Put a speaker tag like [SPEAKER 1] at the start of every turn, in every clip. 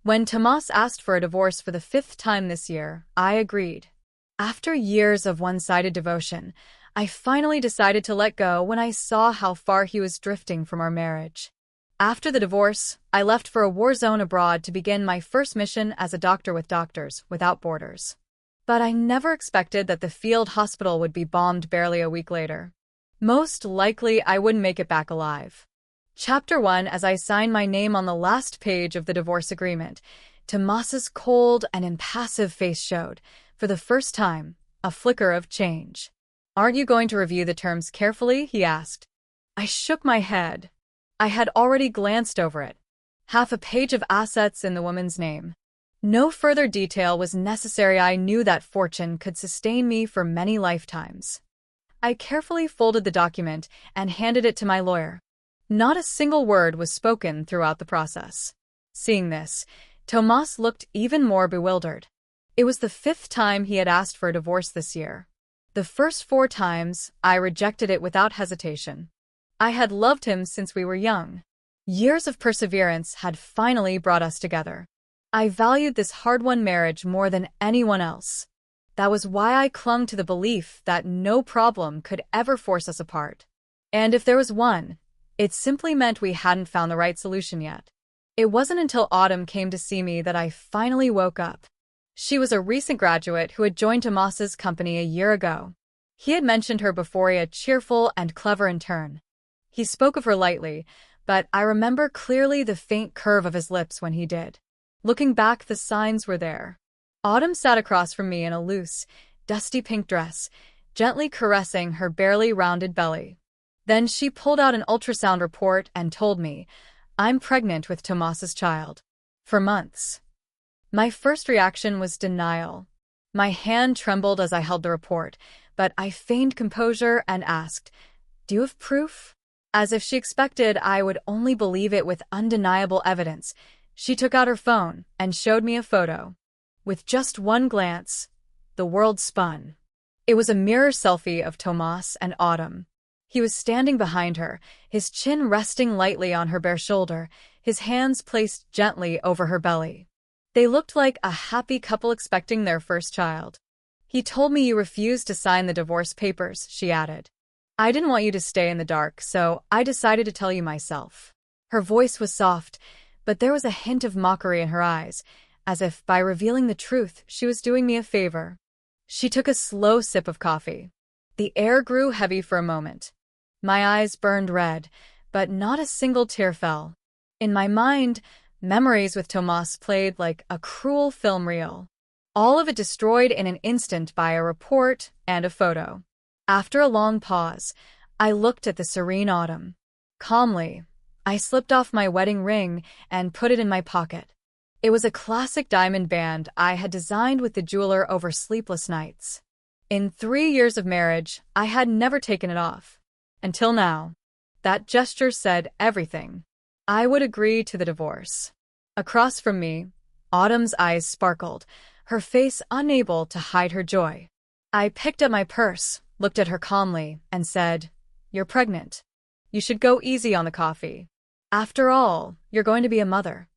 [SPEAKER 1] When Tomás asked for a divorce for the 5th time this year, I agreed. After years of one-sided devotion, I finally decided to let go when I saw how far he was drifting from our marriage. After the divorce, I left for a war zone abroad to begin my first mission as a doctor with Doctors Without Borders. But I never expected that the field hospital would be bombed barely a week later. Most likely, I wouldn't make it back alive. Chapter 1. As I signed my name on the last page of the divorce agreement, Tomás's cold and impassive face showed, for the first time, a flicker of change. "Aren't you going to review the terms carefully?" he asked. I shook my head. I had already glanced over it. Half a page of assets in the woman's name. No further detail was necessary. I knew that fortune could sustain me for many lifetimes. I carefully folded the document and handed it to my lawyer. Not a single word was spoken throughout the process. Seeing this, Tomás looked even more bewildered. It was the 5th time he had asked for a divorce this year. The first 4 times, I rejected it without hesitation. I had loved him since we were young. Years of perseverance had finally brought us together. I valued this hard-won marriage more than anyone else. That was why I clung to the belief that no problem could ever force us apart. And if there was one, it simply meant we hadn't found the right solution yet. It wasn't until Autumn came to see me that I finally woke up. She was a recent graduate who had joined Tomás's company a year ago. He had mentioned her before, a cheerful and clever intern. He spoke of her lightly, but I remember clearly the faint curve of his lips when he did. Looking back, the signs were there. Autumn sat across from me in a loose, dusty pink dress, gently caressing her barely rounded belly. Then she pulled out an ultrasound report and told me, "I'm pregnant with Tomás's child." For months. My first reaction was denial. My hand trembled as I held the report, but I feigned composure and asked, "Do you have proof?" As if she expected I would only believe it with undeniable evidence, she took out her phone and showed me a photo. With just one glance, the world spun. It was a mirror selfie of Tomás and Autumn. He was standing behind her, his chin resting lightly on her bare shoulder, his hands placed gently over her belly. They looked like a happy couple expecting their first child. "He told me you refused to sign the divorce papers," she added. "I didn't want you to stay in the dark, so I decided to tell you myself." Her voice was soft, but there was a hint of mockery in her eyes, as if by revealing the truth she was doing me a favor. She took a slow sip of coffee. The air grew heavy for a moment. My eyes burned red, but not a single tear fell. In my mind, memories with Tomás played like a cruel film reel. All of it destroyed in an instant by a report and a photo. After a long pause, I looked at the serene Autumn. Calmly, I slipped off my wedding ring and put it in my pocket. It was a classic diamond band I had designed with the jeweler over sleepless nights. In 3 years of marriage, I had never taken it off. Until now. That gesture said everything. I would agree to the divorce. Across from me, Autumn's eyes sparkled, her face unable to hide her joy. I picked up my purse, looked at her calmly, and said, "You're pregnant. You should go easy on the coffee. After all, you're going to be a mother."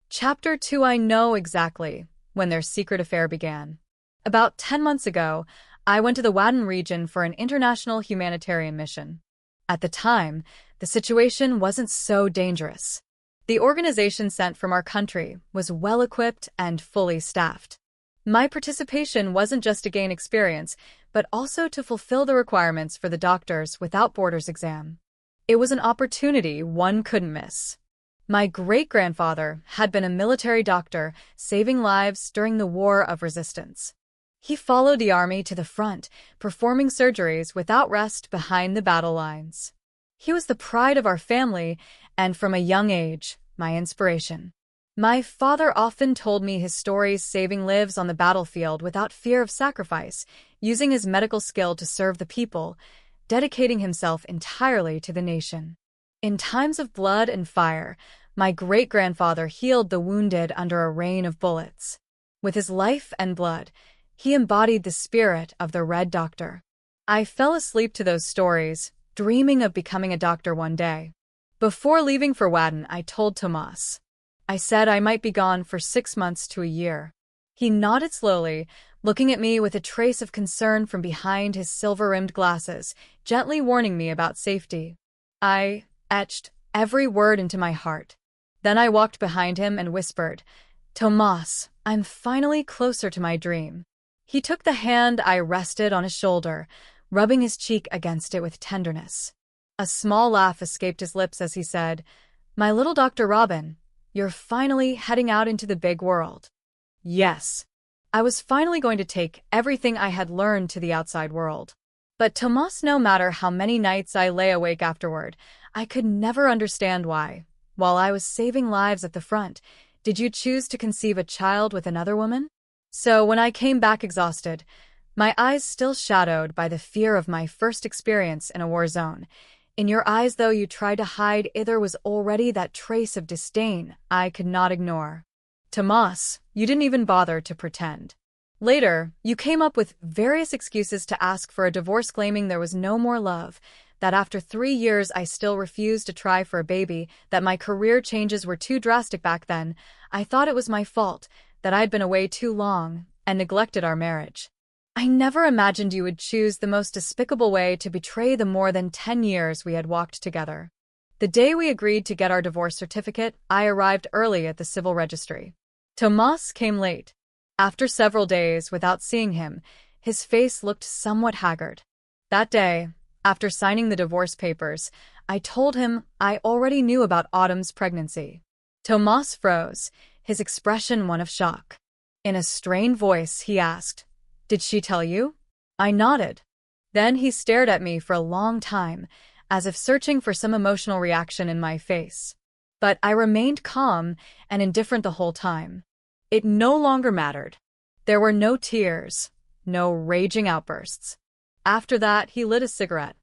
[SPEAKER 1] Chapter 2. I know exactly when their secret affair began. About 10 months ago, I went to the Wadden region for an international humanitarian mission. At the time, the situation wasn't so dangerous. The organization sent from our country was well-equipped and fully staffed. My participation wasn't just to gain experience, but also to fulfill the requirements for the Doctors Without Borders exam. It was an opportunity one couldn't miss. My great-grandfather had been a military doctor, saving lives during the War of Resistance. He followed the army to the front, performing surgeries without rest behind the battle lines. He was the pride of our family, and from a young age, my inspiration. My father often told me his stories saving lives on the battlefield without fear of sacrifice, using his medical skill to serve the people, dedicating himself entirely to the nation. In times of blood and fire, my great-grandfather healed the wounded under a rain of bullets. With his life and blood, he embodied the spirit of the Red Doctor. I fell asleep to those stories, dreaming of becoming a doctor one day. Before leaving for Wadden, I told Tomás, I said I might be gone for 6 months to a year. He nodded slowly, looking at me with a trace of concern from behind his silver-rimmed glasses, gently warning me about safety. I etched every word into my heart. Then I walked behind him and whispered, "Tomás, I'm finally closer to my dream." He took the hand I rested on his shoulder, rubbing his cheek against it with tenderness. A small laugh escaped his lips as he said, "My little Dr. Robin, you're finally heading out into the big world." Yes. I was finally going to take everything I had learned to the outside world. But Tomás, no matter how many nights I lay awake afterward, I could never understand why. While I was saving lives at the front, did you choose to conceive a child with another woman? So when I came back exhausted, my eyes still shadowed by the fear of my first experience in a war zone, in your eyes, though you tried to hide, there was already that trace of disdain I could not ignore. Tomás, you didn't even bother to pretend. Later, you came up with various excuses to ask for a divorce, claiming there was no more love, that after 3 years I still refused to try for a baby, that my career changes were too drastic back then. I thought it was my fault, that I'd been away too long and neglected our marriage. I never imagined you would choose the most despicable way to betray the more than 10 years we had walked together. The day we agreed to get our divorce certificate, I arrived early at the civil registry. Tomás came late. After several days without seeing him, his face looked somewhat haggard. That day, after signing the divorce papers, I told him I already knew about Autumn's pregnancy. Tomás froze, his expression one of shock. In a strained voice, he asked, "Did she tell you?" I nodded. Then he stared at me for a long time, as if searching for some emotional reaction in my face. But I remained calm and indifferent the whole time. It no longer mattered. There were no tears, no raging outbursts. After that, he lit a cigarette.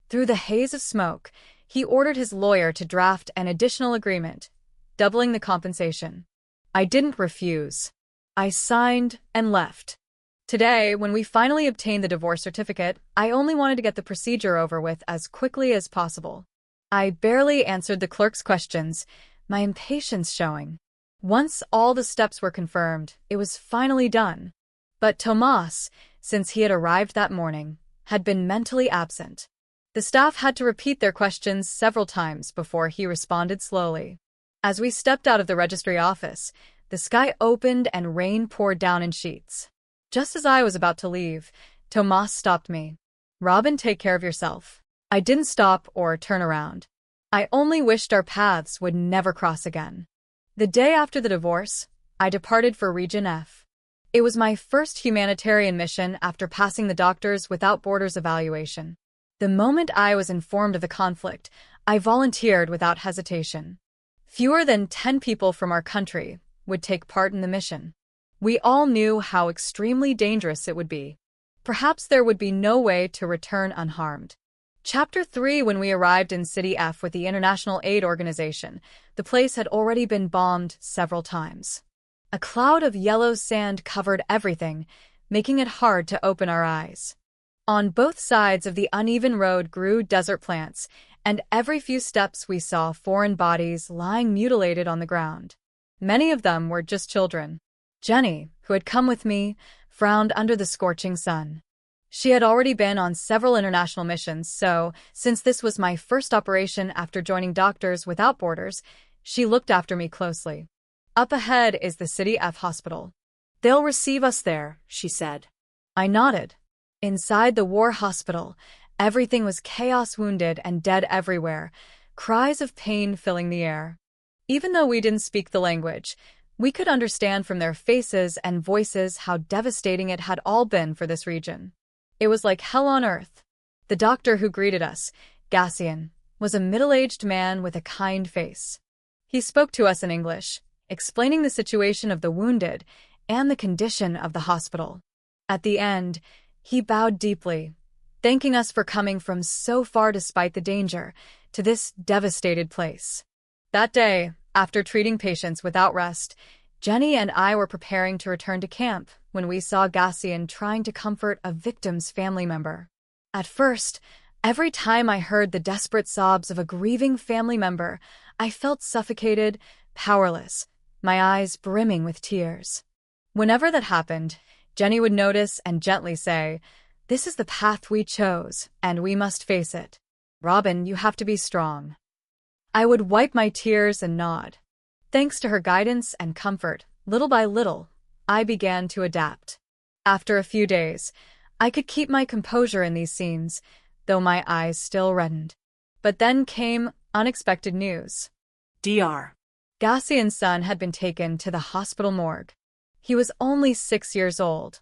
[SPEAKER 1] Through the haze of smoke, he ordered his lawyer to draft an additional agreement, doubling the compensation. I didn't refuse. I signed and left. Today, when we finally obtained the divorce certificate, I only wanted to get the procedure over with as quickly as possible. I barely answered the clerk's questions, my impatience showing. Once all the steps were confirmed, it was finally done. But Tomás, since he had arrived that morning, had been mentally absent. The staff had to repeat their questions several times before he responded slowly. As we stepped out of the registry office, the sky opened and rain poured down in sheets. Just as I was about to leave, Tomás stopped me. "Robin, take care of yourself." I didn't stop or turn around. I only wished our paths would never cross again. The day after the divorce, I departed for Region F. It was my first humanitarian mission after passing the Doctors Without Borders evaluation. The moment I was informed of the conflict, I volunteered without hesitation. Fewer than 10 people from our country would take part in the mission. We all knew how extremely dangerous it would be. Perhaps there would be no way to return unharmed. Chapter 3. When we arrived in City F with the International Aid Organization, the place had already been bombed several times. A cloud of yellow sand covered everything, making it hard to open our eyes. On both sides of the uneven road grew desert plants, and every few steps we saw foreign bodies lying mutilated on the ground. Many of them were just children. Jenny, who had come with me, frowned under the scorching sun. She had already been on several international missions, so, since this was my first operation after joining Doctors Without Borders, she looked after me closely. "Up ahead is the City F hospital. They'll receive us there," she said. I nodded. Inside the war hospital, everything was chaos, wounded and dead everywhere, cries of pain filling the air. Even though we didn't speak the language, we could understand from their faces and voices how devastating it had all been for this region. It was like hell on earth. The doctor who greeted us, Gassian, was a middle-aged man with a kind face. He spoke to us in English, explaining the situation of the wounded and the condition of the hospital. At the end, he bowed deeply, thanking us for coming from so far despite the danger to this devastated place. That day, after treating patients without rest, Jenny and I were preparing to return to camp when we saw Gassian trying to comfort a victim's family member. At first, every time I heard the desperate sobs of a grieving family member, I felt suffocated, powerless, my eyes brimming with tears. Whenever that happened, Jenny would notice and gently say, "This is the path we chose, and we must face it. Robin, you have to be strong." I would wipe my tears and nod. Thanks to her guidance and comfort, little by little, I began to adapt. After a few days, I could keep my composure in these scenes, though my eyes still reddened. But then came unexpected news.
[SPEAKER 2] Dr.
[SPEAKER 1] Gassian's son had been taken to the hospital morgue. He was only 6 years old.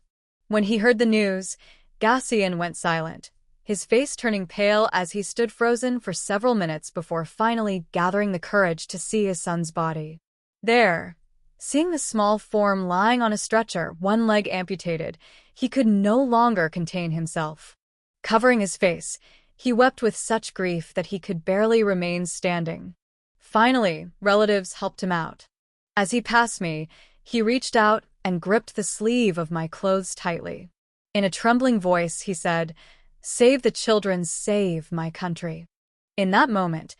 [SPEAKER 1] When he heard the news, Gassian went silent, his face turning pale as he stood frozen for several minutes before finally gathering the courage to see his son's body. There, seeing the small form lying on a stretcher, one leg amputated, he could no longer contain himself. Covering his face, he wept with such grief that he could barely remain standing. Finally, relatives helped him out. As he passed me, he reached out and gripped the sleeve of my clothes tightly. In a trembling voice, he said, "Save the children, save my country." In that moment,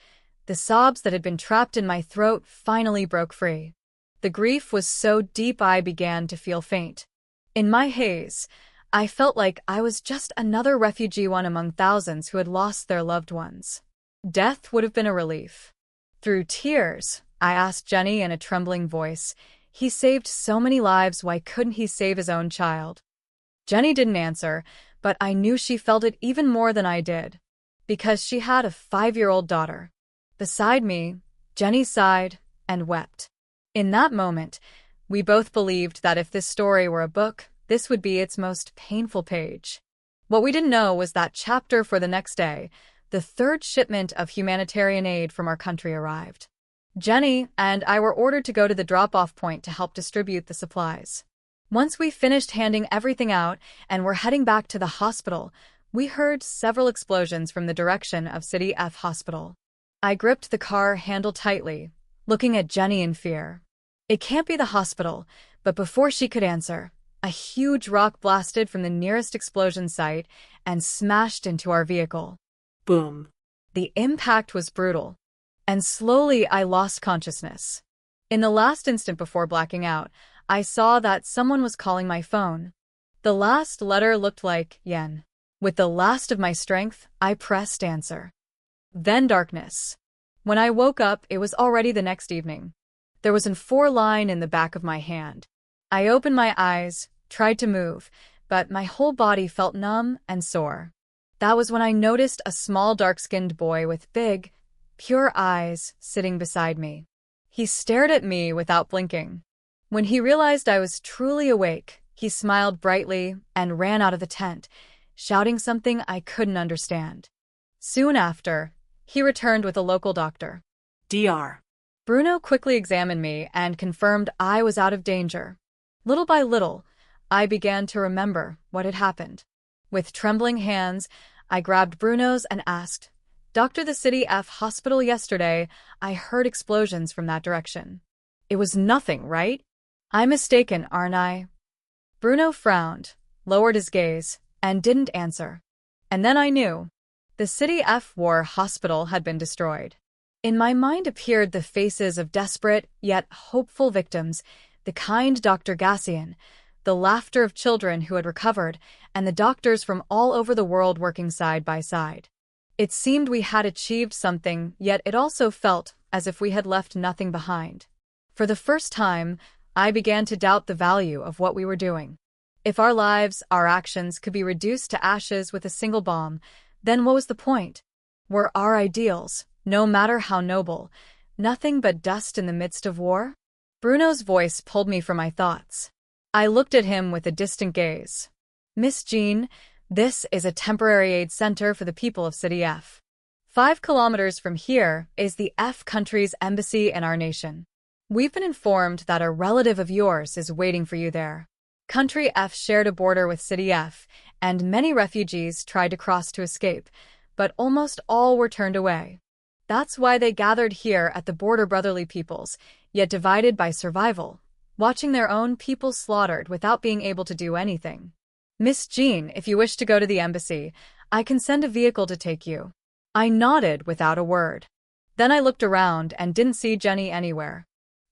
[SPEAKER 1] the sobs that had been trapped in my throat finally broke free. The grief was so deep I began to feel faint. In my haze, I felt like I was just another refugee, one among thousands who had lost their loved ones. Death would have been a relief. Through tears, I asked Jenny in a trembling voice, "He saved so many lives, why couldn't he save his own child?" Jenny didn't answer, but I knew she felt it even more than I did, because she had a 5-year-old daughter. Beside me, Jenny sighed and wept. In that moment, we both believed that if this story were a book, this would be its most painful page. What we didn't know was that chapter for the next day, the third shipment of humanitarian aid from our country arrived. Jenny and I were ordered to go to the drop-off point to help distribute the supplies. Once we finished handing everything out and were heading back to the hospital, we heard several explosions from the direction of City F Hospital. I gripped the car handle tightly, looking at Jenny in fear. "It can't be the hospital," but before she could answer, a huge rock blasted from the nearest explosion site and smashed into our vehicle.
[SPEAKER 2] Boom.
[SPEAKER 1] The impact was brutal, and slowly I lost consciousness. In the last instant before blacking out, I saw that someone was calling my phone. The last letter looked like yen. With the last of my strength, I pressed answer. Then darkness. When I woke up, it was already the next evening. There was a 4-line in the back of my hand. I opened my eyes, tried to move, but my whole body felt numb and sore. That was when I noticed a small dark-skinned boy with big, pure eyes sitting beside me. He stared at me without blinking. When he realized I was truly awake, he smiled brightly and ran out of the tent, shouting something I couldn't understand. Soon after, he returned with a local doctor.
[SPEAKER 2] Dr.
[SPEAKER 1] Bruno quickly examined me and confirmed I was out of danger. Little by little, I began to remember what had happened. With trembling hands, I grabbed Bruno's and asked, "Doctor, the City F Hospital yesterday, I heard explosions from that direction. It was nothing, right? I'm mistaken, aren't I?" Bruno frowned, lowered his gaze, and didn't answer. And then I knew. The City F War Hospital had been destroyed. In my mind appeared the faces of desperate, yet hopeful victims, the kind Dr. Gassian, the laughter of children who had recovered, and the doctors from all over the world working side by side. It seemed we had achieved something, yet it also felt as if we had left nothing behind. For the first time, I began to doubt the value of what we were doing. If our lives, our actions could be reduced to ashes with a single bomb, then what was the point? Were our ideals, no matter how noble, nothing but dust in the midst of war? Bruno's voice pulled me from my thoughts. I looked at him with a distant gaze. "Miss Jean, this is a temporary aid center for the people of City F. 5 kilometers from here is the F country's embassy in our nation. We've been informed that a relative of yours is waiting for you there. Country F shared a border with City F, and many refugees tried to cross to escape, but almost all were turned away. That's why they gathered here at the border, brotherly peoples, yet divided by survival, watching their own people slaughtered without being able to do anything. Miss Jean, if you wish to go to the embassy, I can send a vehicle to take you." I nodded without a word. Then I looked around and didn't see Jenny anywhere.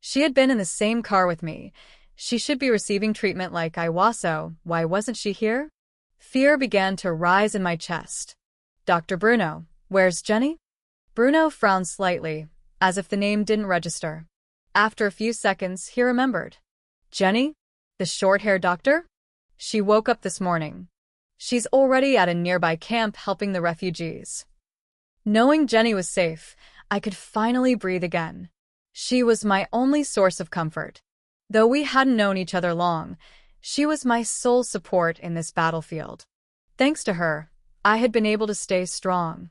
[SPEAKER 1] She had been in the same car with me. She should be receiving treatment like I was, so why wasn't she here? Fear began to rise in my chest. Dr. Bruno, where's Jenny? Bruno frowned slightly, as if the name didn't register. After a few seconds, he remembered. Jenny? The short-haired doctor? She woke up this morning. She's already at a nearby camp helping the refugees. Knowing Jenny was safe, I could finally breathe again. She was my only source of comfort. Though we hadn't known each other long, she was my sole support in this battlefield. Thanks to her, I had been able to stay strong.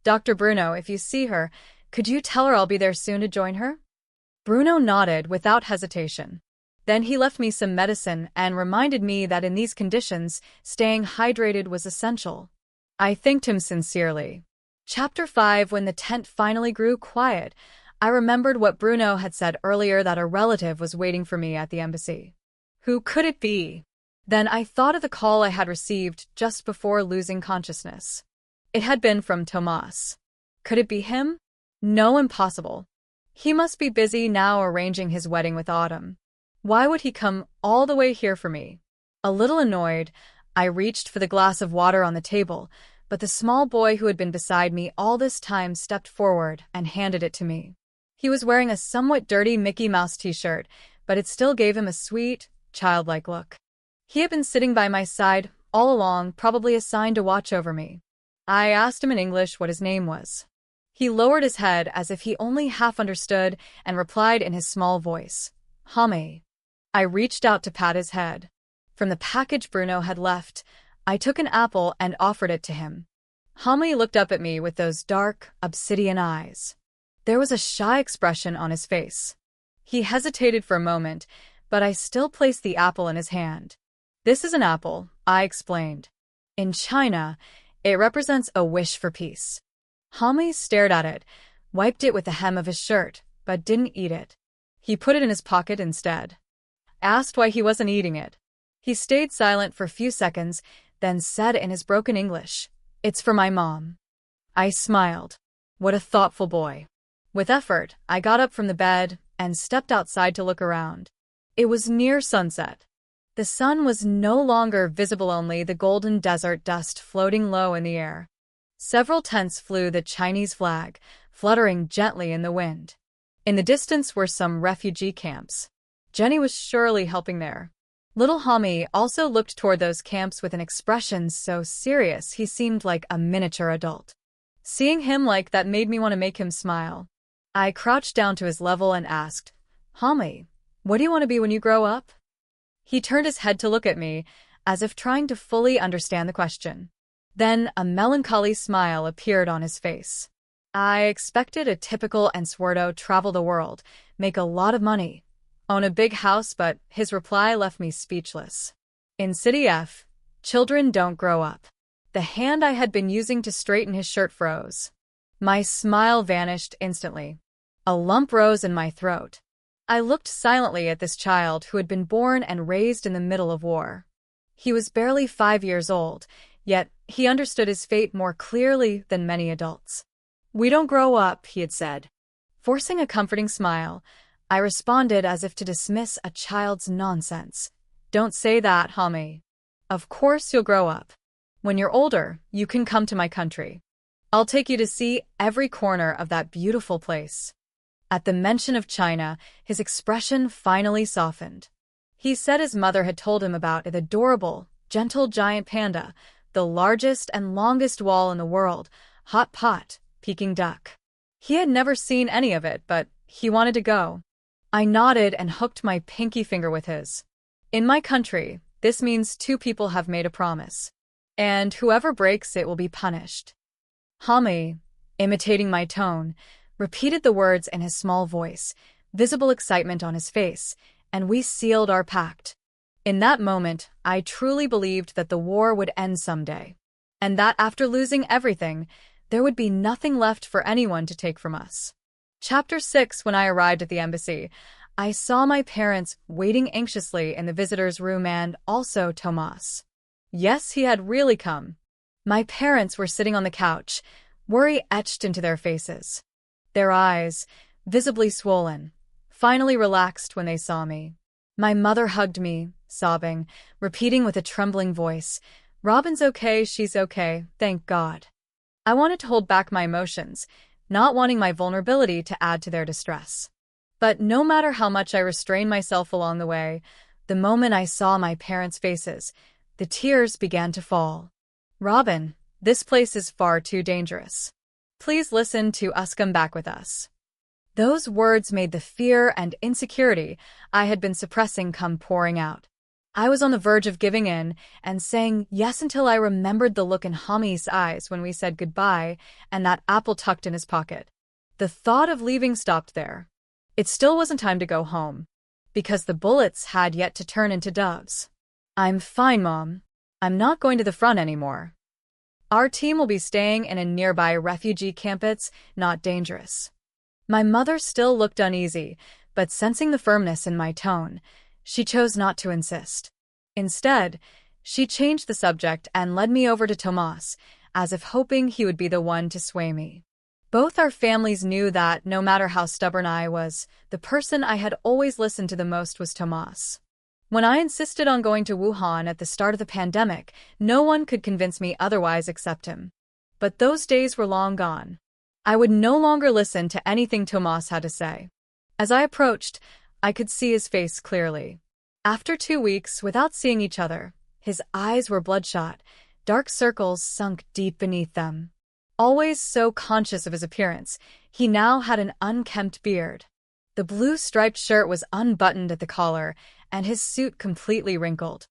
[SPEAKER 1] Dr. Bruno, if you see her, could you tell her I'll be there soon to join her? Bruno nodded without hesitation. Then he left me some medicine and reminded me that in these conditions, staying hydrated was essential. I thanked him sincerely. Chapter 5. When the tent finally grew quiet, I remembered what Bruno had said earlier, that a relative was waiting for me at the embassy. Who could it be? Then I thought of the call I had received just before losing consciousness. It had been from Tomás. Could it be him? No, impossible. He must be busy now arranging his wedding with Autumn. Why would he come all the way here for me? A little annoyed, I reached for the glass of water on the table, but the small boy who had been beside me all this time stepped forward and handed it to me. He was wearing a somewhat dirty Mickey Mouse t-shirt, but it still gave him a sweet, childlike look. He had been sitting by my side all along, probably assigned to watch over me. I asked him in English what his name was. He lowered his head as if he only half understood and replied in his small voice, Hami. I reached out to pat his head. From the package Bruno had left, I took an apple and offered it to him. Hami looked up at me with those dark, obsidian eyes. There was a shy expression on his face. He hesitated for a moment, but I still placed the apple in his hand. This is an apple, I explained. In China, it represents a wish for peace. Hami stared at it, wiped it with the hem of his shirt, but didn't eat it. He put it in his pocket instead. Asked why he wasn't eating it. He stayed silent for a few seconds, then said in his broken English, It's for my mom. I smiled. What a thoughtful boy. With effort, I got up from the bed and stepped outside to look around. It was near sunset. The sun was no longer visible, only the golden desert dust floating low in the air. Several tents flew the Chinese flag, fluttering gently in the wind. In the distance were some refugee camps. Jenny was surely helping there. Little Hami also looked toward those camps with an expression so serious he seemed like a miniature adult. Seeing him like that made me want to make him smile. I crouched down to his level and asked, Hami, what do you want to be when you grow up? He turned his head to look at me, as if trying to fully understand the question. Then a melancholy smile appeared on his face. I expected a typical Answerdo travel the world, make a lot of money, own a big house, but his reply left me speechless. In City F, children don't grow up. The hand I had been using to straighten his shirt froze. My smile vanished instantly. A lump rose in my throat. I looked silently at this child who had been born and raised in the middle of war. He was barely 5 years old, yet he understood his fate more clearly than many adults. We don't grow up, he had said. Forcing a comforting smile, I responded as if to dismiss a child's nonsense. Don't say that, Hami. Of course you'll grow up. When you're older, you can come to my country. I'll take you to see every corner of that beautiful place. At the mention of China, his expression finally softened. He said his mother had told him about an adorable, gentle giant panda, the largest and longest wall in the world, hot pot, Peking duck. He had never seen any of it, but he wanted to go. I nodded and hooked my pinky finger with his. In my country, this means 2 people have made a promise, and whoever breaks it will be punished. Hami, imitating my tone, repeated the words in his small voice, visible excitement on his face, and we sealed our pact. In that moment, I truly believed that the war would end someday, and that after losing everything, there would be nothing left for anyone to take from us. Chapter 6. When I arrived at the embassy, I saw my parents waiting anxiously in the visitor's room, and also Tomás. Yes, he had really come. My parents were sitting on the couch, worry etched into their faces. Their eyes, visibly swollen, finally relaxed when they saw me. My mother hugged me, sobbing, repeating with a trembling voice, "Robin's okay, she's okay, thank God." I wanted to hold back my emotions, not wanting my vulnerability to add to their distress. But no matter how much I restrained myself along the way, the moment I saw my parents' faces, the tears began to fall. "Robin, this place is far too dangerous. Please listen to us, come back with us." Those words made the fear and insecurity I had been suppressing come pouring out. I was on the verge of giving in and saying yes until I remembered the look in Hami's eyes when we said goodbye and that apple tucked in his pocket. The thought of leaving stopped there. It still wasn't time to go home, because the bullets had yet to turn into doves. "I'm fine, Mom. I'm not going to the front anymore. Our team will be staying in a nearby refugee camp. It's not dangerous." My mother still looked uneasy, but sensing the firmness in my tone, she chose not to insist. Instead, she changed the subject and led me over to Tomás, as if hoping he would be the one to sway me. Both our families knew that, no matter how stubborn I was, the person I had always listened to the most was Tomás. When I insisted on going to Wuhan at the start of the pandemic, no one could convince me otherwise except him. But those days were long gone. I would no longer listen to anything Tomás had to say. As I approached, I could see his face clearly. After 2 weeks without seeing each other, his eyes were bloodshot, dark circles sunk deep beneath them. Always so conscious of his appearance, he now had an unkempt beard. The blue striped shirt was unbuttoned at the collar, and his suit completely wrinkled.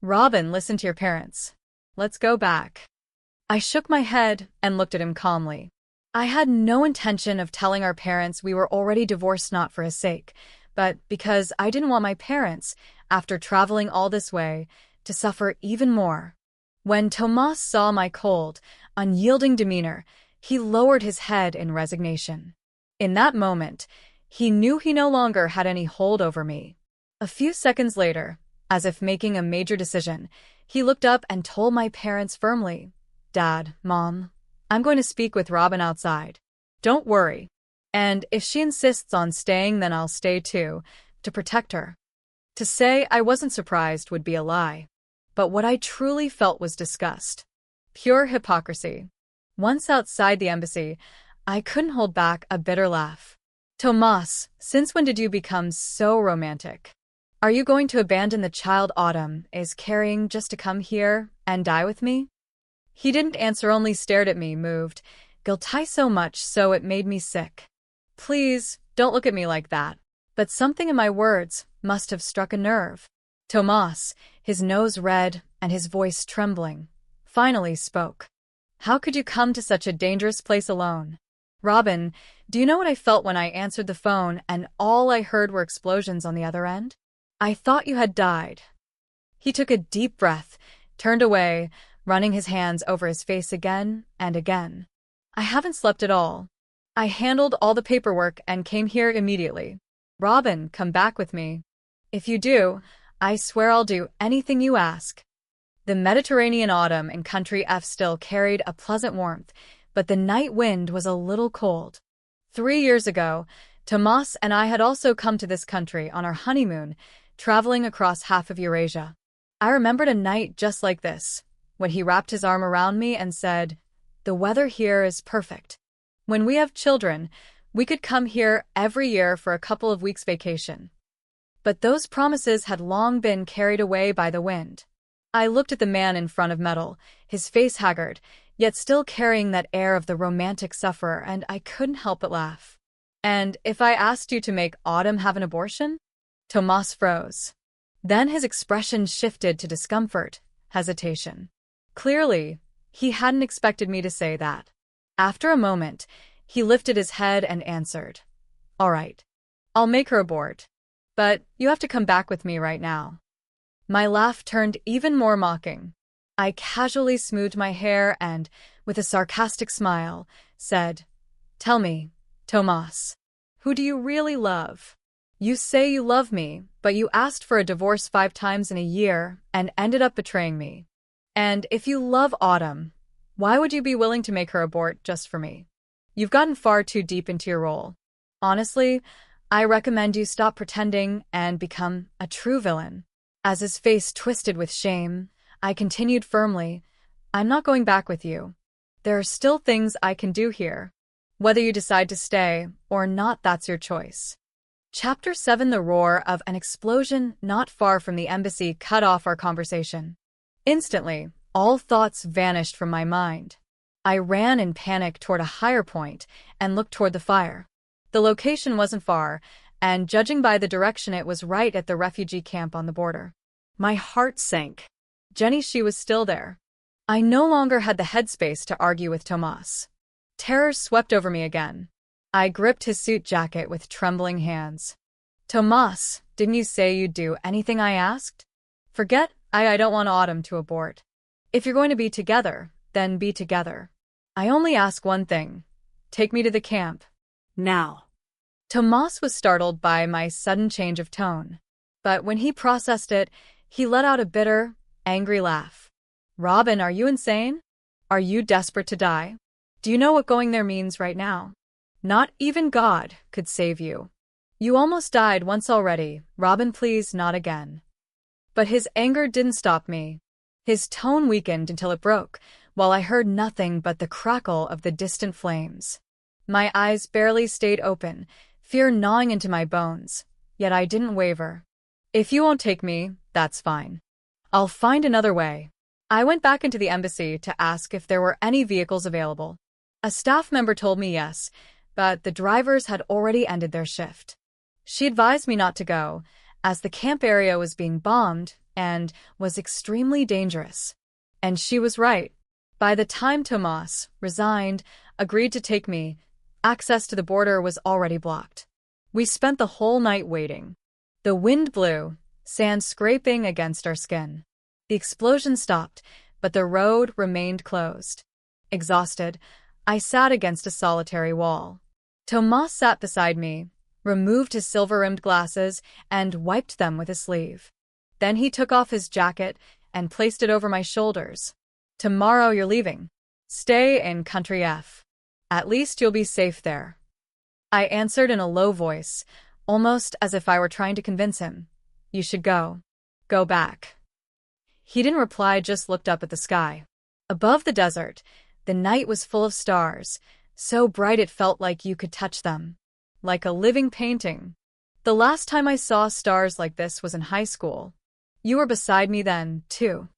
[SPEAKER 1] "Robin, listen to your parents. Let's go back." I shook my head and looked at him calmly. I had no intention of telling our parents we were already divorced, not for his sake, but because I didn't want my parents, after traveling all this way, to suffer even more. When Tomás saw my cold, unyielding demeanor, he lowered his head in resignation. In that moment, he knew he no longer had any hold over me. A few seconds later, as if making a major decision, he looked up and told my parents firmly, "Dad, Mom, I'm going to speak with Robin outside. Don't worry. And if she insists on staying, then I'll stay too, to protect her." To say I wasn't surprised would be a lie. But what I truly felt was disgust. Pure hypocrisy. Once outside the embassy, I couldn't hold back a bitter laugh. "Tomás, since when did you become so romantic? Are you going to abandon the child Autumn is carrying just to come here and die with me?" He didn't answer, only stared at me, moved, guilty so much so it made me sick. "Please, don't look at me like that." But something in my words must have struck a nerve. Tomás, his nose red and his voice trembling, finally spoke. "How could you come to such a dangerous place alone? Robin, do you know what I felt when I answered the phone and all I heard were explosions on the other end? I thought you had died." He took a deep breath, turned away, running his hands over his face again and again. "I haven't slept at all. I handled all the paperwork and came here immediately. Robin, come back with me. If you do, I swear I'll do anything you ask." The Mediterranean autumn in Country F still carried a pleasant warmth, but the night wind was a little cold. 3 years ago, Tomás and I had also come to this country on our honeymoon, traveling across half of Eurasia. I remembered a night just like this, when he wrapped his arm around me and said, "The weather here is perfect. When we have children, we could come here every year for a couple of weeks' vacation." But those promises had long been carried away by the wind. I looked at the man in front of metal, his face haggard, yet still carrying that air of the romantic sufferer, and I couldn't help but laugh. "And if I asked you to make Autumn have an abortion?" Tomás froze. Then his expression shifted to discomfort, hesitation. Clearly, he hadn't expected me to say that. After a moment, he lifted his head and answered, "All right. I'll make her abort. But you have to come back with me right now." My laugh turned even more mocking. I casually smoothed my hair and, with a sarcastic smile, said, "Tell me, Tomás, who do you really love? You say you love me, but you asked for a divorce 5 times in a year and ended up betraying me. And if you love Autumn, why would you be willing to make her abort just for me? You've gotten far too deep into your role. Honestly, I recommend you stop pretending and become a true villain. As his face twisted with shame, I continued firmly, I'm not going back with you. There are still things I can do here. Whether you decide to stay or not, that's your choice. Chapter 7. The roar of an explosion not far from the embassy cut off our conversation. Instantly, all thoughts vanished from my mind. I ran in panic toward a higher point and looked toward the fire. The location wasn't far, and judging by the direction, it was right at the refugee camp on the border. My heart sank. She was still there. I no longer had the headspace to argue with Tomás. Terror swept over me again. I gripped his suit jacket with trembling hands. Tomás, didn't you say you'd do anything I asked? Forget, I don't want Autumn to abort. If you're going to be together, then be together. I only ask one thing. Take me to the camp.
[SPEAKER 2] Now.
[SPEAKER 1] Tomás was startled by my sudden change of tone. But when he processed it, he let out a bitter, angry laugh. Robin, are you insane? Are you desperate to die? Do you know what going there means right now? Not even God could save you. You almost died once already. Robin, please, not again. But his anger didn't stop me. His tone weakened until it broke, while I heard nothing but the crackle of the distant flames. My eyes barely stayed open, fear gnawing into my bones, yet I didn't waver. If you won't take me, that's fine. I'll find another way. I went back into the embassy to ask if there were any vehicles available. A staff member told me yes, but the drivers had already ended their shift. She advised me not to go, as the camp area was being bombed and was extremely dangerous. And she was right. By the time Tomás, resigned, agreed to take me, access to the border was already blocked. We spent the whole night waiting. The wind blew, sand scraping against our skin. The explosion stopped, but the road remained closed. Exhausted, I sat against a solitary wall. Tomás sat beside me, removed his silver-rimmed glasses, and wiped them with his sleeve. Then he took off his jacket and placed it over my shoulders. Tomorrow you're leaving. Stay in Country F. At least you'll be safe there. I answered in a low voice, almost as if I were trying to convince him. You should go. Go back. He didn't reply, just looked up at the sky. Above the desert, the night was full of stars, so bright it felt like you could touch them. Like a living painting. The last time I saw stars like this was in high school. You were beside me then, too.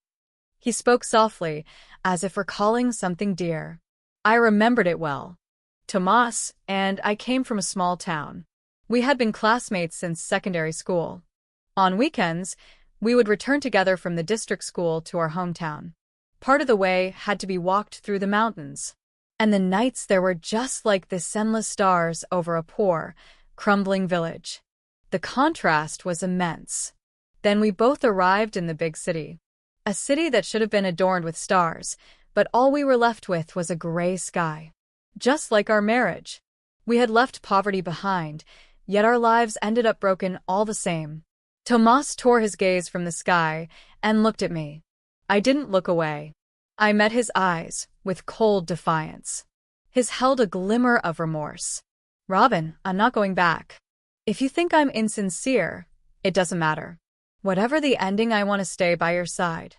[SPEAKER 1] He spoke softly, as if recalling something dear. I remembered it well. Tomás and I came from a small town. We had been classmates since secondary school. On weekends, we would return together from the district school to our hometown. Part of the way had to be walked through the mountains. And the nights there were just like this endless stars over a poor, crumbling village. The contrast was immense. Then we both arrived in the big city. A city that should have been adorned with stars, but all we were left with was a gray sky. Just like our marriage. We had left poverty behind, yet our lives ended up broken all the same. Tomás tore his gaze from the sky and looked at me. I didn't look away. I met his eyes with cold defiance. His held a glimmer of remorse. Robin, I'm not going back. If you think I'm insincere, it doesn't matter. Whatever the ending, I want to stay by your side.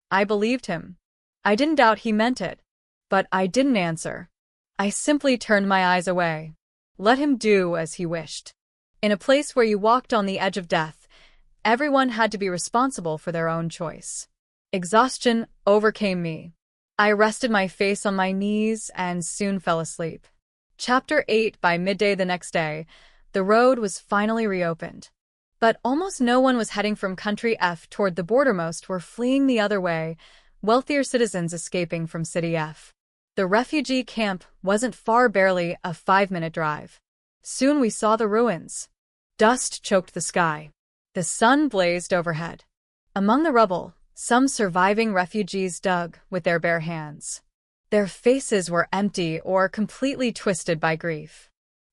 [SPEAKER 1] I believed him. I didn't doubt he meant it. But I didn't answer. I simply turned my eyes away. Let him do as he wished. In a place where you walked on the edge of death, everyone had to be responsible for their own choice. Exhaustion overcame me. I rested my face on my knees and soon fell asleep. Chapter 8. By midday the next day, the road was finally reopened. But almost no one was heading from Country F toward the border. Most were fleeing the other way, wealthier citizens escaping from City F. The refugee camp wasn't far, barely a 5-minute drive. Soon we saw the ruins. Dust choked the sky. The sun blazed overhead. Among the rubble, some surviving refugees dug with their bare hands. Their faces were empty or completely twisted by grief.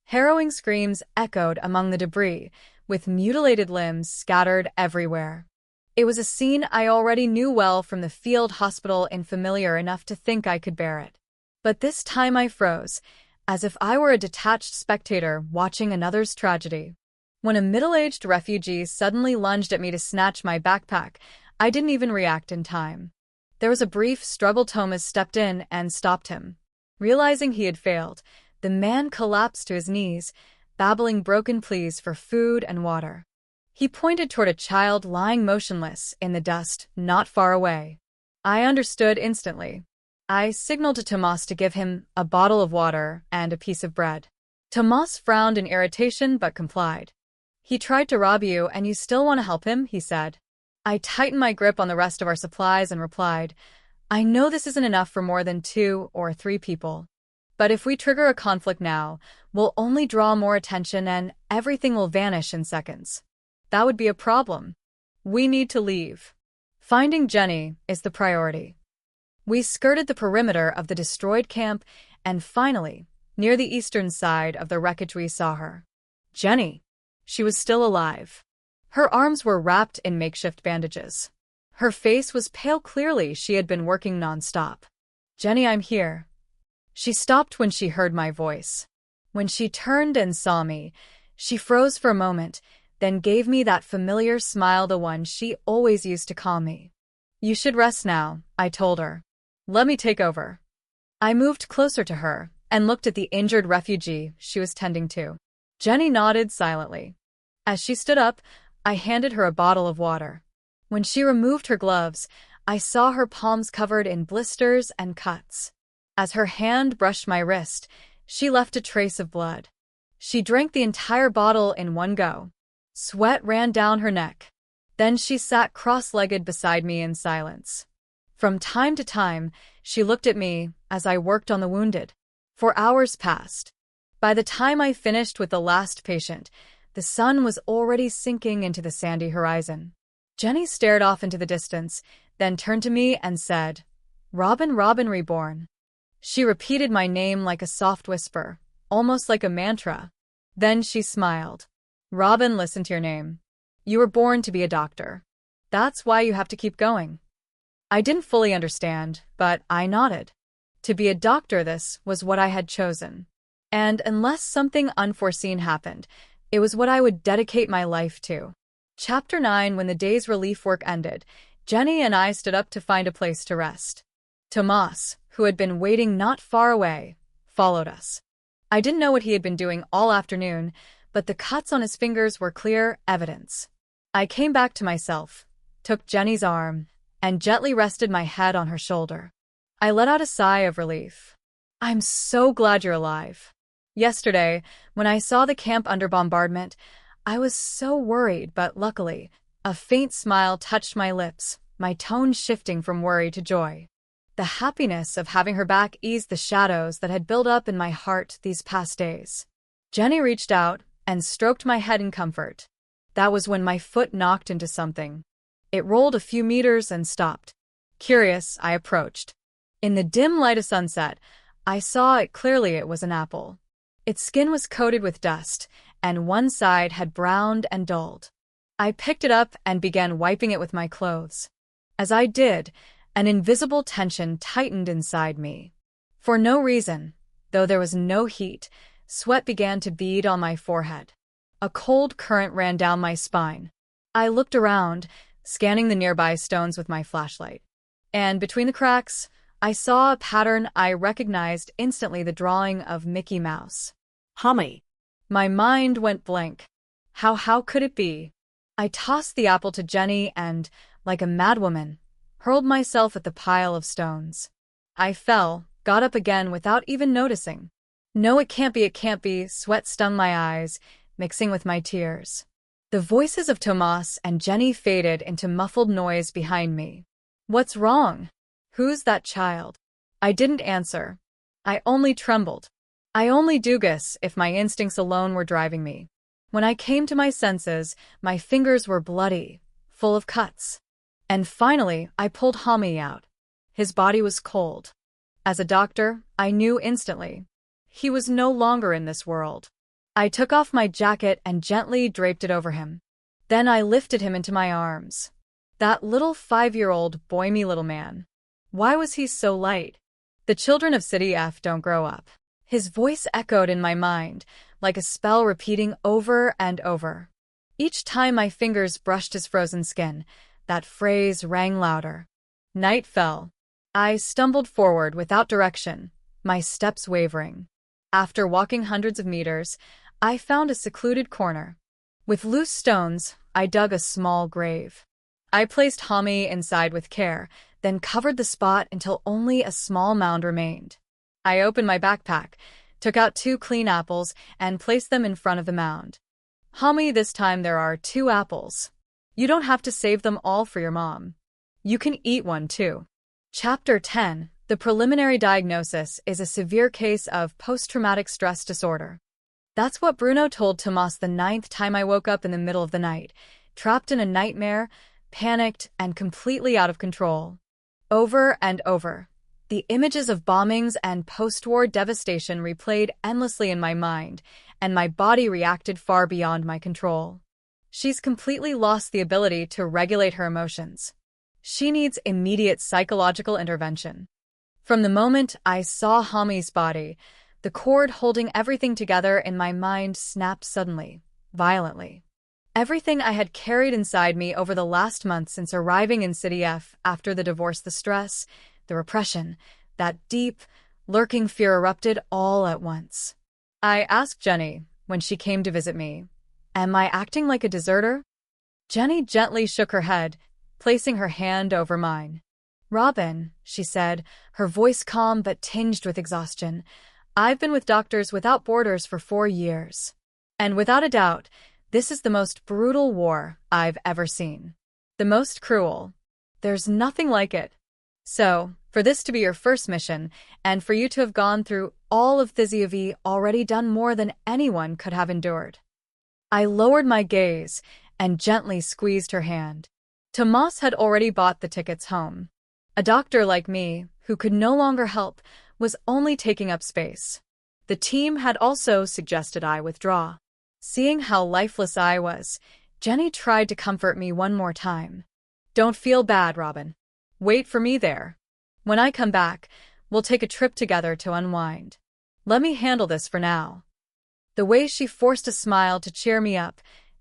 [SPEAKER 1] Harrowing screams echoed among the debris, with mutilated limbs scattered everywhere. It was a scene I already knew well from the field hospital and familiar enough to think I could bear it. But this time I froze, as if I were a detached spectator watching another's tragedy. When a middle-aged refugee suddenly lunged at me to snatch my backpack, I didn't even react in time. There was a brief struggle. Tomás stepped in and stopped him. Realizing he had failed, the man collapsed to his knees, babbling broken pleas for food and water. He pointed toward a child lying motionless in the dust not far away. I understood instantly. I signaled to Tomás to give him a bottle of water and a piece of bread. Tomás frowned in irritation but complied. "He tried to rob you and you still want to help him?" he said. I tightened my grip on the rest of our supplies and replied, "I know this isn't enough for more than 2 or 3 people. But if we trigger a conflict now, we'll only draw more attention and everything will vanish in seconds. That would be a problem. We need to leave. Finding Jenny is the priority." We skirted the perimeter of the destroyed camp, and finally, near the eastern side of the wreckage, we saw her. Jenny. She was still alive. Her arms were wrapped in makeshift bandages. Her face was pale. Clearly, she had been working nonstop. "Jenny, I'm here." She stopped when she heard my voice. When she turned and saw me, she froze for a moment, then gave me that familiar smile, the one she always used to call me. "You should rest now," I told her. "Let me take over." I moved closer to her and looked at the injured refugee she was tending to. Jenny nodded silently. As she stood up, I handed her a bottle of water. When she removed her gloves, I saw her palms covered in blisters and cuts. As her hand brushed my wrist, she left a trace of blood. She drank the entire bottle in one go. Sweat ran down her neck. Then she sat cross-legged beside me in silence. From time to time, she looked at me as I worked on the wounded. 4 hours passed. By the time I finished with the last patient, the sun was already sinking into the sandy horizon. Jenny stared off into the distance, then turned to me and said, "Robin, Robin reborn." She repeated my name like a soft whisper, almost like a mantra. Then she smiled. "Robin, listen to your name. You were born to be a doctor. That's why you have to keep going." I didn't fully understand, but I nodded. To be a doctor, this was what I had chosen. And unless something unforeseen happened, it was what I would dedicate my life to. Chapter 9. When the day's relief work ended, Jenny and I stood up to find a place to rest. Tomás, who had been waiting not far away, followed us. I didn't know what he had been doing all afternoon, but the cuts on his fingers were clear evidence. I came back to myself, took Jenny's arm, and gently rested my head on her shoulder. I let out a sigh of relief. "I'm so glad you're alive." Yesterday, when I saw the camp under bombardment, I was so worried, but luckily, a faint smile touched my lips, my tone shifting from worry to joy. The happiness of having her back eased the shadows that had built up in my heart these past days. Jenny reached out and stroked my head in comfort. That was when my foot knocked into something. It rolled a few meters and stopped. Curious, I approached. In the dim light of sunset, I saw it clearly. It was an apple. Its skin was coated with dust, and one side had browned and dulled. I picked it up and began wiping it with my clothes. As I did, an invisible tension tightened inside me. For no reason, though there was no heat, sweat began to bead on my forehead. A cold current ran down my spine. I looked around, scanning the nearby stones with my flashlight. And between the cracks, I saw a pattern I recognized instantly: the drawing of Mickey Mouse.
[SPEAKER 2] Hami.
[SPEAKER 1] My mind went blank. How could it be? I tossed the apple to Jenny and, like a madwoman, hurled myself at the pile of stones. I fell, got up again without even noticing. "No, it can't be. Sweat stung my eyes, mixing with my tears. The voices of Tomás and Jenny faded into muffled noise behind me. "What's wrong? Who's that child?" I didn't answer. I only trembled. I only do this if my instincts alone were driving me. When I came to my senses, my fingers were bloody, full of cuts. And finally, I pulled Hami out. His body was cold. As a doctor, I knew instantly. He was no longer in this world. I took off my jacket and gently draped it over him. Then I lifted him into my arms. That little 5-year-old boy, me little man. Why was he so light? The children of City F don't grow up. His voice echoed in my mind, like a spell repeating over and over. Each time my fingers brushed his frozen skin, that phrase rang louder. Night fell. I stumbled forward without direction, my steps wavering. After walking hundreds of meters, I found a secluded corner. With loose stones, I dug a small grave. I placed Hami inside with care, then covered the spot until only a small mound remained. I opened my backpack, took out 2 clean apples, and placed them in front of the mound. Hami, this time there are 2 apples. You don't have to save them all for your mom. You can eat one too. Chapter 10. The preliminary diagnosis is a severe case of post-traumatic stress disorder. That's what Bruno told Tomás the 9th time I woke up in the middle of the night, trapped in a nightmare, panicked, and completely out of control. Over and over, the images of bombings and post-war devastation replayed endlessly in my mind, and my body reacted far beyond my control. She's completely lost the ability to regulate her emotions. She needs immediate psychological intervention. From the moment I saw Hami's body, the cord holding everything together in my mind snapped suddenly, violently. Everything I had carried inside me over the last month since arriving in City F after the divorce, the stress, the repression, that deep, lurking fear erupted all at once. I asked Jenny, when she came to visit me, "Am I acting like a deserter?" Jenny gently shook her head, placing her hand over mine. "Robin," she said, her voice calm but tinged with exhaustion, "I've been with Doctors Without Borders for 4 years. And without a doubt, this is the most brutal war I've ever seen. The most cruel. There's nothing like it. So, for this to be your first mission, and for you to have gone through all of this, you've already done more than anyone could have endured." I lowered my gaze and gently squeezed her hand. Tomás had already bought the tickets home. A doctor like me, who could no longer help, was only taking up space. The team had also suggested I withdraw. Seeing how lifeless I was, Jenny tried to comfort me one more time. "Don't feel bad, Robin. Wait for me there. When I come back, we'll take a trip together to unwind. Let me handle this for now." The way she forced a smile to cheer me up,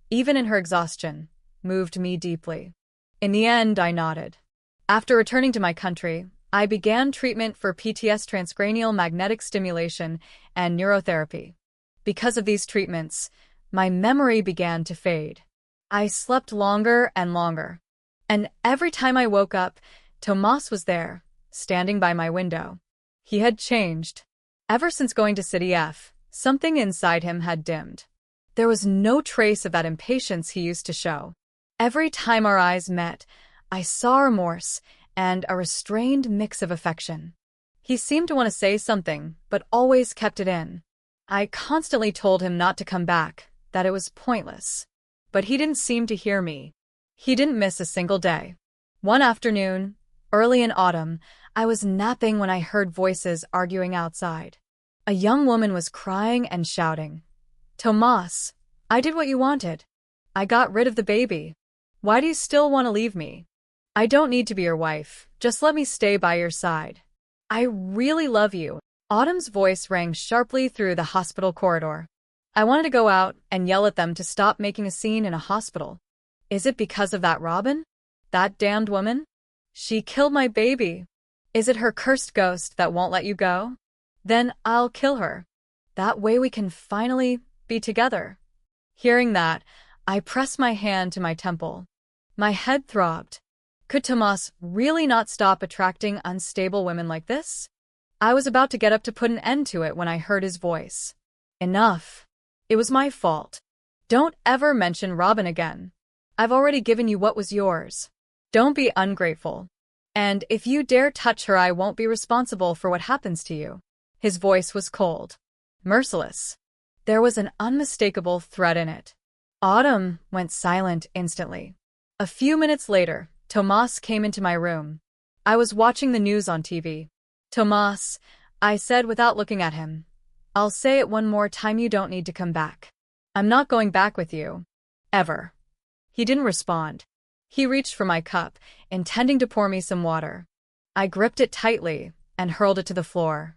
[SPEAKER 1] even in her exhaustion, moved me deeply. In the end, I nodded. After returning to my country, I began treatment for PTS, transcranial magnetic stimulation, and neurotherapy. Because of these treatments, my memory began to fade. I slept longer and longer. And every time I woke up, Tomás was there, standing by my window. He had changed. Ever since going to City F, something inside him had dimmed. There was no trace of that impatience he used to show. Every time our eyes met, I saw remorse and a restrained mix of affection. He seemed to want to say something, but always kept it in. I constantly told him not to come back, that it was pointless. But he didn't seem to hear me. He didn't miss a single day. One afternoon, early in autumn, I was napping when I heard voices arguing outside. A young woman was crying and shouting, "Tomás, I did what you wanted. I got rid of the baby. Why do you still want to leave me? I don't need to be your wife, just let me stay by your side. I really love you." Autumn's voice rang sharply through the hospital corridor. I wanted to go out and yell at them to stop making a scene in a hospital. Is it because of that Robin? That damned woman? She killed my baby. Is it her cursed ghost that won't let you go? Then I'll kill her. That way we can finally be together. Hearing that, I pressed my hand to my temple. My head throbbed. Could Tomás really not stop attracting unstable women like this? I was about to get up to put an end to it when I heard his voice. "Enough. It was my fault. Don't ever mention Robin again. I've already given you what was yours. Don't be ungrateful. And if you dare touch her, I won't be responsible for what happens to you." His voice was cold, merciless. There was an unmistakable threat in it. Autumn went silent instantly. A few minutes later, Tomás came into my room. I was watching the news on TV. "Tomás," I said without looking at him, "I'll say it one more time, you don't need to come back. I'm not going back with you. Ever." He didn't respond. He reached for my cup, intending to pour me some water. I gripped it tightly and hurled it to the floor.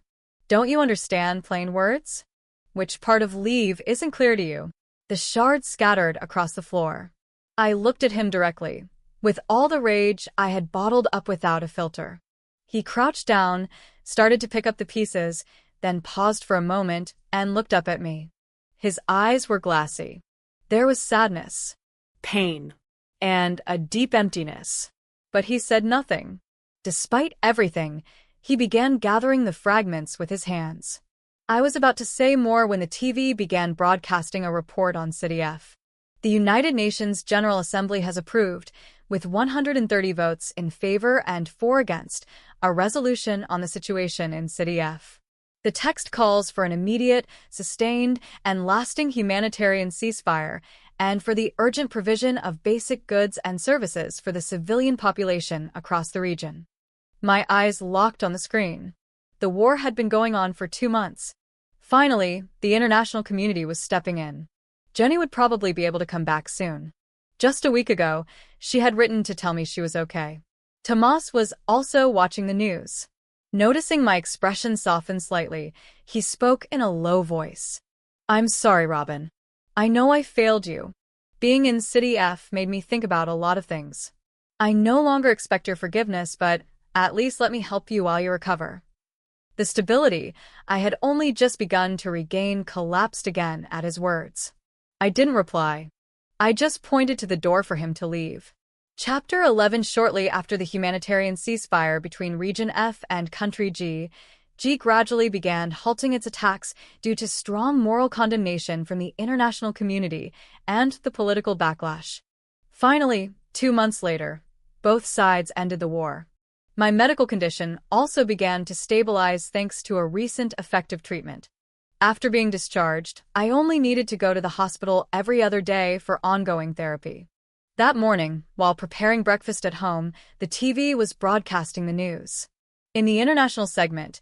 [SPEAKER 1] Don't you understand plain words? Which part of leave isn't clear to you? The shards scattered across the floor. I looked at him directly, with all the rage I had bottled up without a filter. He crouched down, started to pick up the pieces, then paused for a moment and looked up at me. His eyes were glassy. There was sadness,
[SPEAKER 2] Pain.
[SPEAKER 1] and a deep emptiness. But he said nothing. Despite everything, he began gathering the fragments with his hands. I was about to say more when the TV began broadcasting a report on City F. The United Nations General Assembly has approved, with 130 votes in favor and 4 against, a resolution on the situation in City F. The text calls for an immediate, sustained, and lasting humanitarian ceasefire, and for the urgent provision of basic goods and services for the civilian population across the region. My eyes locked on the screen. The war had been going on for 2 months. Finally, the international community was stepping in. Jenny would probably be able to come back soon. Just a week ago, she had written to tell me she was okay. Tomás was also watching the news. Noticing my expression soften slightly, he spoke in a low voice. "I'm sorry, Robin. I know I failed you. Being in City F made me think about a lot of things. I no longer expect your forgiveness, but at least let me help you while you recover." The stability I had only just begun to regain collapsed again at his words. I didn't reply. I just pointed to the door for him to leave. Chapter 11. Shortly after the humanitarian ceasefire between Region F and Country G gradually began halting its attacks due to strong moral condemnation from the international community and the political backlash. Finally, 2 months later, both sides ended the war. My medical condition also began to stabilize thanks to a recent effective treatment. After being discharged, I only needed to go to the hospital every other day for ongoing therapy. That morning, while preparing breakfast at home, the TV was broadcasting the news. In the international segment,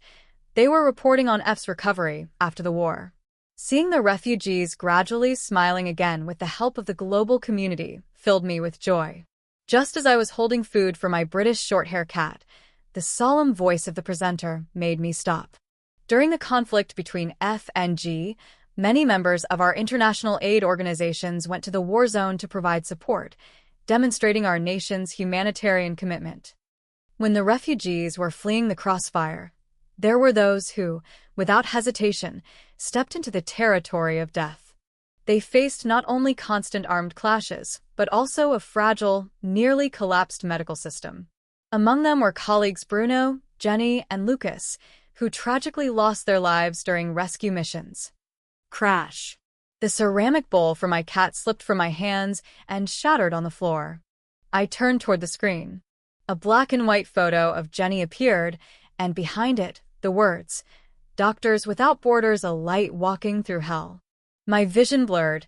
[SPEAKER 1] they were reporting on F's recovery after the war. Seeing the refugees gradually smiling again with the help of the global community filled me with joy. Just as I was holding food for my British short-hair cat, the solemn voice of the presenter made me stop. During the conflict between F and G, many members of our international aid organizations went to the war zone to provide support, demonstrating our nation's humanitarian commitment. When the refugees were fleeing the crossfire, there were those who, without hesitation, stepped into the territory of death. They faced not only constant armed clashes, but also a fragile, nearly collapsed medical system. Among them were colleagues Bruno, Jenny, and Lucas, who tragically lost their lives during rescue missions. Crash. The ceramic bowl for my cat slipped from my hands and shattered on the floor. I turned toward the screen. A black and white photo of Jenny appeared, and behind it, the words, "Doctors Without Borders, a light walking through hell." My vision blurred.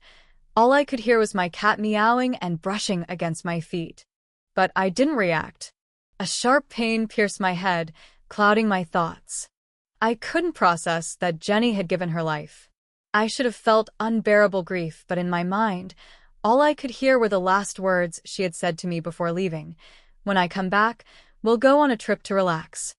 [SPEAKER 1] All I could hear was my cat meowing and brushing against my feet. But I didn't react. A sharp pain pierced my head, clouding my thoughts. I couldn't process that Jenny had given her life. I should have felt unbearable grief, but in my mind, all I could hear were the last words she had said to me before leaving. "When I come back, we'll go on a trip to relax."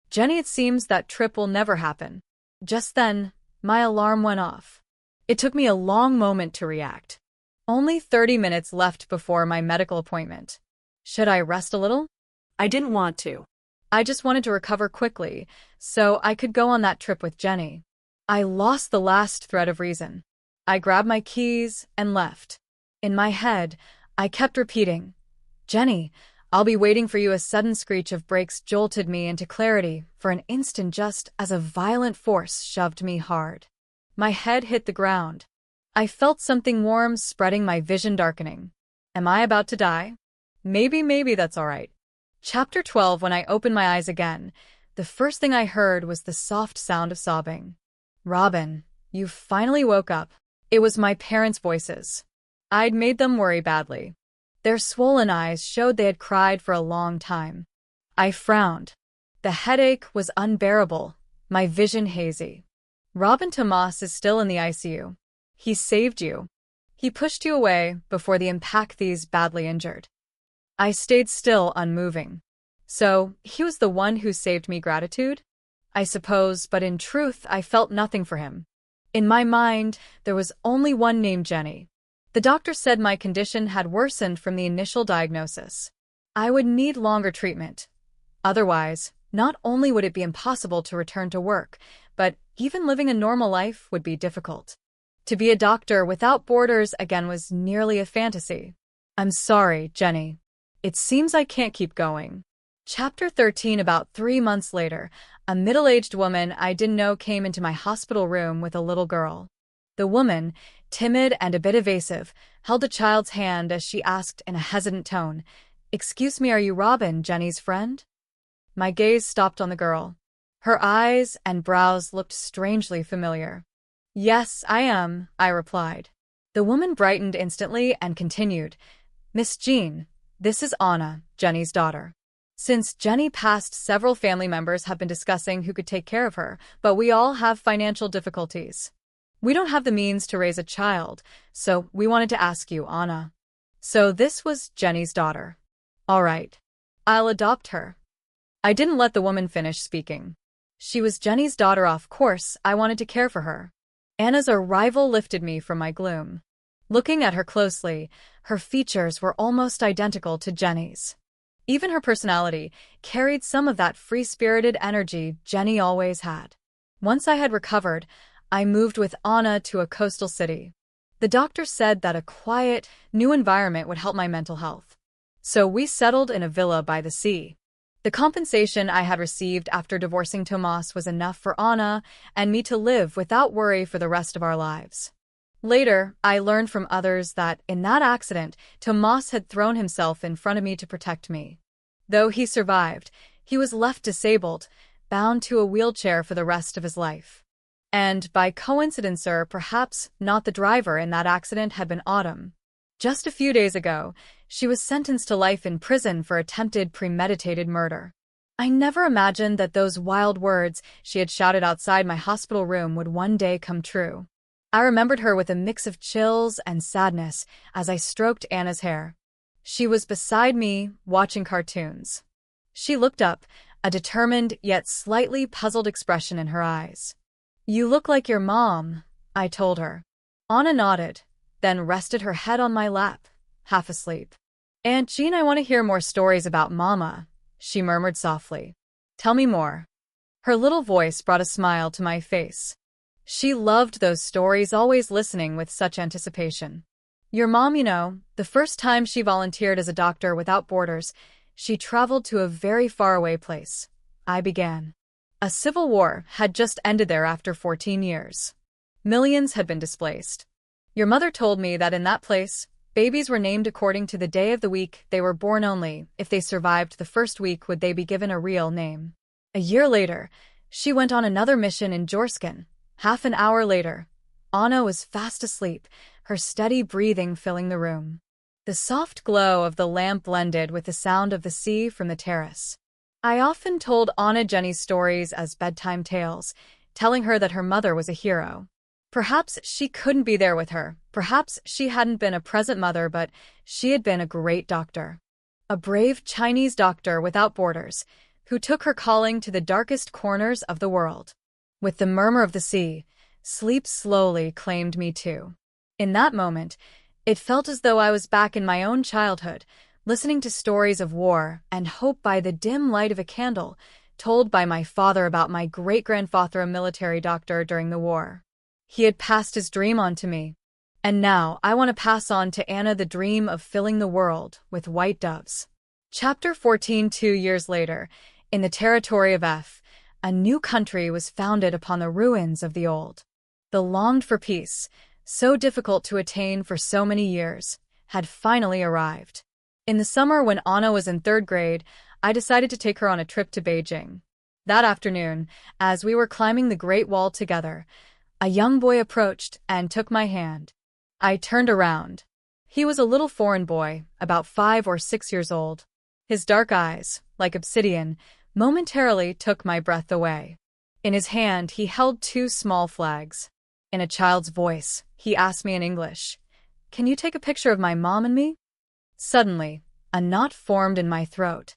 [SPEAKER 1] Jenny, it seems that trip will never happen. Just then, my alarm went off. It took me a long moment to react. Only 30 minutes left before my medical appointment. Should I rest a little?
[SPEAKER 2] I didn't want to.
[SPEAKER 1] I just wanted to recover quickly, so I could go on that trip with Jenny. I lost the last thread of reason. I grabbed my keys and left. In my head, I kept repeating, "Jenny, I'll be waiting for you." A sudden screech of brakes jolted me into clarity for an instant just as a violent force shoved me hard. My head hit the ground. I felt something warm spreading, my vision darkening. Am I about to die? Maybe that's all right. Chapter 12. When I opened my eyes again, the first thing I heard was the soft sound of sobbing. "Robin, you finally woke up." It was my parents' voices. I'd made them worry badly. Their swollen eyes showed they had cried for a long time. I frowned. The headache was unbearable, my vision hazy. "Robin, Tomás is still in the ICU. He saved you. He pushed you away before the impact these badly injured." I stayed still, unmoving. So, he was the one who saved me. Gratitude? I suppose, but in truth, I felt nothing for him. In my mind, there was only one named Jenny. The doctor said my condition had worsened from the initial diagnosis. I would need longer treatment. Otherwise, not only would it be impossible to return to work, but even living a normal life would be difficult. To be a doctor without borders again was nearly a fantasy. I'm sorry, Jenny. It seems I can't keep going. Chapter 13. About 3 months later, a middle-aged woman I didn't know came into my hospital room with a little girl. The woman, timid and a bit evasive, held a child's hand as she asked in a hesitant tone, "Excuse me, are you Robin, Jenny's friend?" My gaze stopped on the girl. Her eyes and brows looked strangely familiar. "Yes, I am," I replied. The woman brightened instantly and continued, "Miss Jean, this is Anna, Jenny's daughter. Since Jenny passed, several family members have been discussing who could take care of her, but we all have financial difficulties. We don't have the means to raise a child, so we wanted to ask you, Anna." So this was Jenny's daughter. All right. I'll adopt her. I didn't let the woman finish speaking. She was Jenny's daughter, of course. I wanted to care for her. Anna's arrival lifted me from my gloom. Looking at her closely, her features were almost identical to Jenny's. Even her personality carried some of that free-spirited energy Jenny always had. Once I had recovered, I moved with Anna to a coastal city. The doctor said that a quiet, new environment would help my mental health. So we settled in a villa by the sea. The compensation I had received after divorcing Tomás was enough for Anna and me to live without worry for the rest of our lives. Later, I learned from others that, in that accident, Tomás had thrown himself in front of me to protect me. Though he survived, he was left disabled, bound to a wheelchair for the rest of his life. And, by coincidence or perhaps not, the driver in that accident had been Autumn. Just a few days ago, she was sentenced to life in prison for attempted premeditated murder. I never imagined that those wild words she had shouted outside my hospital room would one day come true. I remembered her with a mix of chills and sadness as I stroked Anna's hair. She was beside me, watching cartoons. She looked up, a determined yet slightly puzzled expression in her eyes. "You look like your mom," I told her. Anna nodded, then rested her head on my lap, half asleep. "Aunt Jean, I want to hear more stories about Mama," she murmured softly. "Tell me more." Her little voice brought a smile to my face. She loved those stories, always listening with such anticipation. "Your mom, the first time she volunteered as a doctor without borders, she traveled to a very faraway place," I began. A civil war had just ended there after 14 years. Millions had been displaced. Your mother told me that in that place, babies were named according to the day of the week they were born. Only if they survived the first week would they be given a real name. A year later, she went on another mission in Jorskin. Half an hour later, Anna was fast asleep, her steady breathing filling the room. The soft glow of the lamp blended with the sound of the sea from the terrace. I often told Anna Jenny's stories as bedtime tales, telling her that her mother was a hero. Perhaps she couldn't be there with her, perhaps she hadn't been a present mother, but she had been a great doctor. A brave Chinese doctor without borders, who took her calling to the darkest corners of the world. With the murmur of the sea, sleep slowly claimed me too. In that moment, it felt as though I was back in my own childhood, listening to stories of war and hope by the dim light of a candle, told by my father about my great-grandfather, a military doctor during the war. He had passed his dream on to me. And now I want to pass on to Anna the dream of filling the world with white doves. Chapter 14. 2 years later, in the territory of F, a new country was founded upon the ruins of the old. The longed-for peace, so difficult to attain for so many years, had finally arrived. In the summer, when Anna was in 3rd grade, I decided to take her on a trip to Beijing. That afternoon, as we were climbing the Great Wall together, a young boy approached and took my hand. I turned around. He was a little foreign boy, about 5 or 6 years old. His dark eyes, like obsidian, momentarily took my breath away. In his hand, he held 2 small flags. In a child's voice, he asked me in English, "Can you take a picture of my mom and me?" Suddenly, a knot formed in my throat.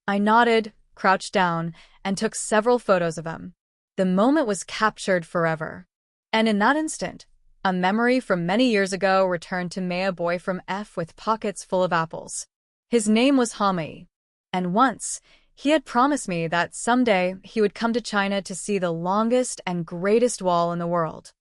[SPEAKER 1] I nodded, crouched down, and took several photos of him. The moment was captured forever. And in that instant, a memory from many years ago returned to me, a boy from F with pockets full of apples. His name was Hami. And once, he had promised me that someday he would come to China to see the longest and greatest wall in the world.